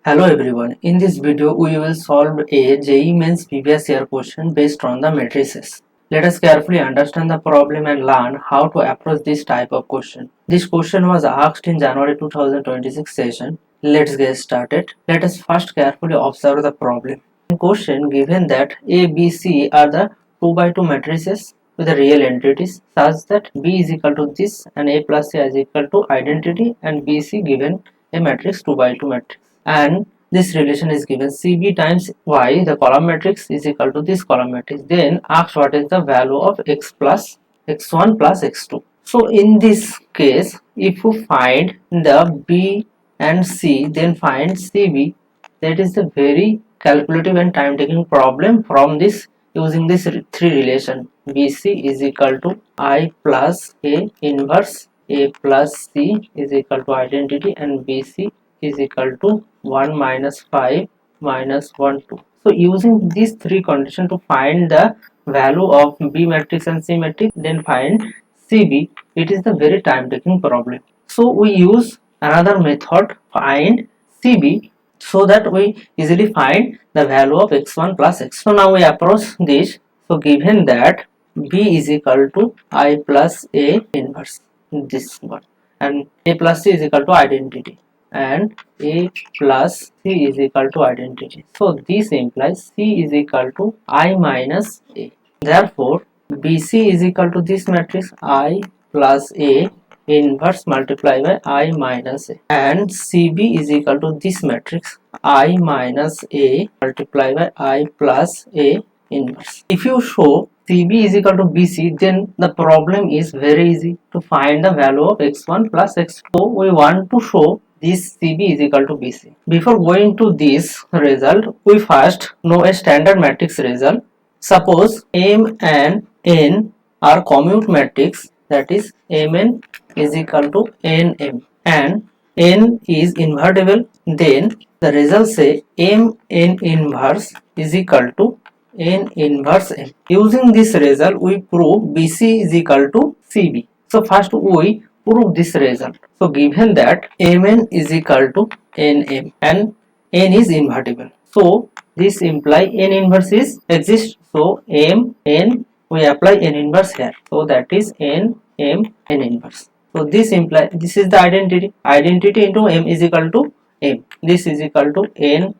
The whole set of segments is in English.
Hello everyone, in this video we will solve a JEE Mains previous year question based on the matrices. Let us carefully understand the problem and learn how to approach this type of question. This question was asked in January 2026 session. Let's get started. Let us first carefully observe the problem. In question given that A, B, C are the 2 by 2 matrices with the real entities such that B is equal to this and A plus C is equal to identity and BC given a matrix 2 by 2 matrix, and this relation is given CB times Y, the column matrix, is equal to this column matrix. Then ask what is the value of x plus x1 plus x2. So in this case, if you find the B and C, then find CB. That is the very calculative and time taking problem from this using this three relation. BC is equal to I plus A inverse A plus C is equal to identity, and BC is equal to 1 minus 5 minus 1 2. So using these three conditions to find the value of B matrix and C matrix, then find CB, it is the very time taking problem. So we use another method, find CB, so that we easily find the value of x1 plus x. So now we approach this. So given that B is equal to I plus A inverse, this one, and A plus C is equal to identity, and A plus C is equal to identity. So this implies C is equal to I minus A. Therefore, BC is equal to this matrix I plus A inverse multiplied by I minus A, and CB is equal to this matrix I minus A multiplied by I plus A inverse. If you show CB is equal to BC, then the problem is very easy to find the value of x1 plus x2. So we want to show this CB is equal to BC. Before going to this result, we first know a standard matrix result. Suppose M and N are commute matrix, that is Mn is equal to Nm, and N is invertible, then the result say Mn inverse is equal to N inverse M. Using this result, we prove BC is equal to CB. So first we prove this result. So given that Mn is equal to Nm and N is invertible, so this imply N inverse is exist. So Mn, we apply N inverse here. So that is N inverse. So this imply this is the identity. Identity into M is equal to M. This is equal to N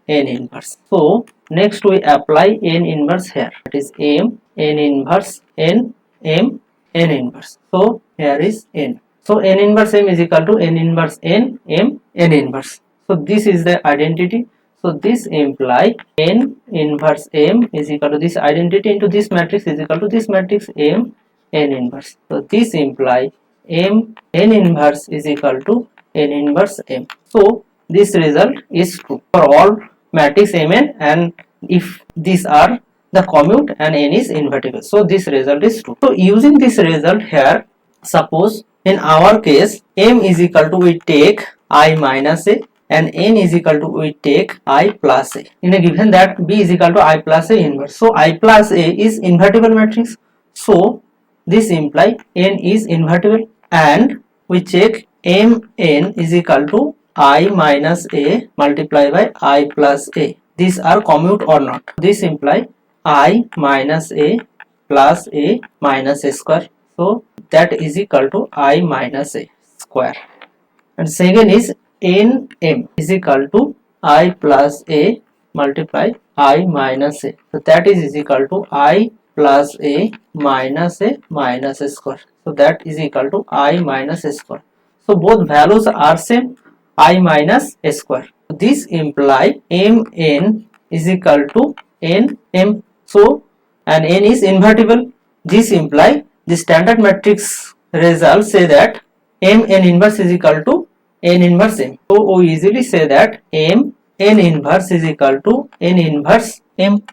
inverse. So next we apply N inverse here. That is N inverse N inverse. So here is N. So N inverse M is equal to N inverse N inverse. So this is the identity. So this imply N inverse M is equal to this identity into this matrix is equal to this matrix M N inverse. So this imply M N inverse is equal to N inverse M. So this result is true for all matrix Mn, and if these are the commute and N is invertible, so this result is true. So using this result here, suppose in our case M is equal to, we take I minus A, and N is equal to, we take I plus A. In a given that B is equal to I plus A inverse, so I plus A is invertible matrix, so this imply N is invertible, and we check Mn is equal to I minus A multiplied by I plus A. These are commute or not. This imply I minus A plus A minus A square. So that is equal to I minus A square. And second is Nm is equal to I plus A multiply I minus A. So that is equal to I plus A minus A square. So that is equal to I minus A square. So both values are same, I minus A square. This imply Mn is equal to Nm. So and N is invertible. This imply the standard matrix results say that Mn inverse is equal to N inverse M. So we easily say that N inverse is equal to N inverse M.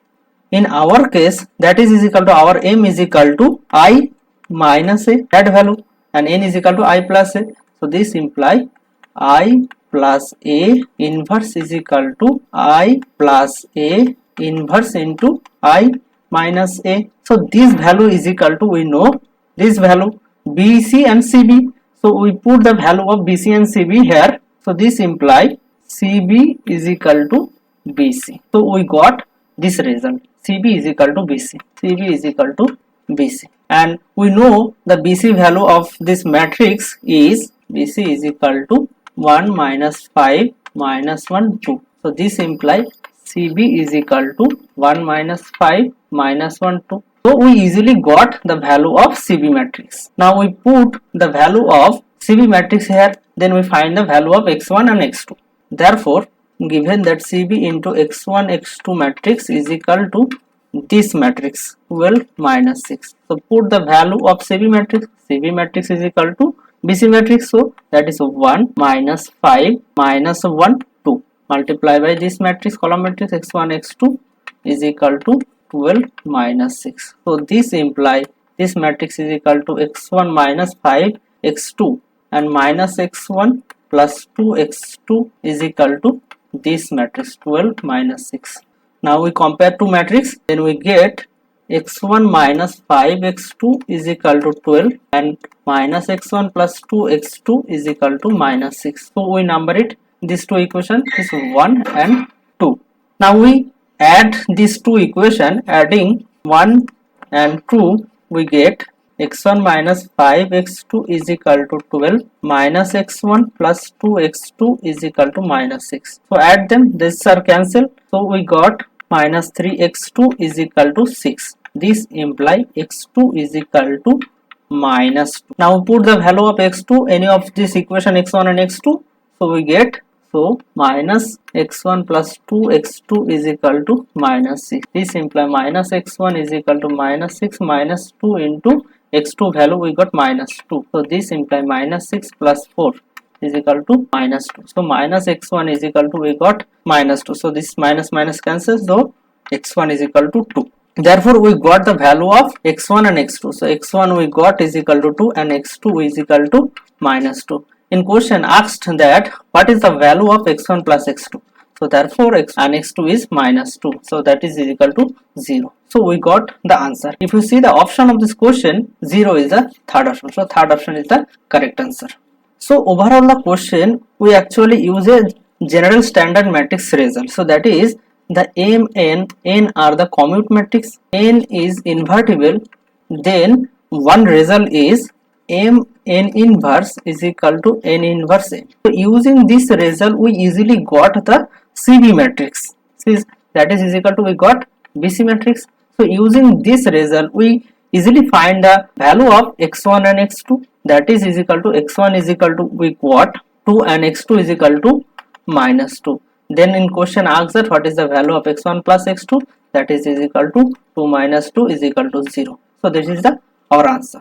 In our case, that is equal to our M is equal to I minus A, that value, and N is equal to I plus A. So this imply I plus A inverse is equal to I plus A inverse into I minus A. So this value is equal to, we know this value BC and CB. So we put the value of BC and CB here. So this imply CB is equal to BC. So we got this result. CB is equal to BC. CB is equal to BC. And we know the BC value of this matrix is BC is equal to 1 minus 5 minus 1 2. So this implies CB is equal to 1 minus 5 minus 1 2. So we easily got the value of CB matrix. Now we put the value of CB matrix here, then we find the value of x1 and x2. Therefore, given that CB into x1 x2 matrix is equal to this matrix 12 minus 6. So put the value of CB matrix. CB matrix is equal to BC matrix. So that is 1 minus 5 minus 1 2. Multiply by this matrix, column matrix x1 x2 is equal to 12 minus 6. So this implies this matrix is equal to x1 minus 5 x2 and minus x1 plus 2 x2 is equal to this matrix 12 minus 6. Now we compare two matrix, then we get x1 minus 5 x2 is equal to 12 and minus x1 plus 2 x2 is equal to minus 6. So we number it. These two equations is 1 and 2. Now we add these two equations, adding 1 and 2 we get x1 minus 5 x2 is equal to 12 minus x1 plus 2 x2 is equal to minus 6. So add them, these are cancelled. So we got minus 3 x2 is equal to 6. This implies x2 is equal to minus 2. Now put the value of x2 any of this equation x1 and x2. So we get minus x1 plus 2 x2 is equal to minus 6. This implies minus x1 is equal to minus 6 minus 2 into x2 value we got minus 2. So this implies minus 6 plus 4 is equal to minus 2. So minus x1 is equal to we got minus 2. So this minus minus cancels, so x1 is equal to 2. Therefore we got the value of x1 and x2. So x1 we got is equal to 2 and x2 is equal to minus 2. In question asked that what is the value of x1 plus x2. So therefore x and x2 is minus 2. So that is equal to 0. So we got the answer. If you see the option of this question, 0 is the third option. So third option is the correct answer. So overall the question we actually use a general standard matrix result. So that is the M, N are the commute matrix, N is invertible, then one result is M N inverse is equal to N inverse N. So using this result we easily got the CB matrix. That is equal to we got BC matrix. So using this result we easily find the value of x1 and x2. That is equal to x1 is equal to we got 2 and x2 is equal to minus 2. Then in question asks that what is the value of x1 plus x2. That is equal to 2 minus 2 is equal to 0. So this is our answer.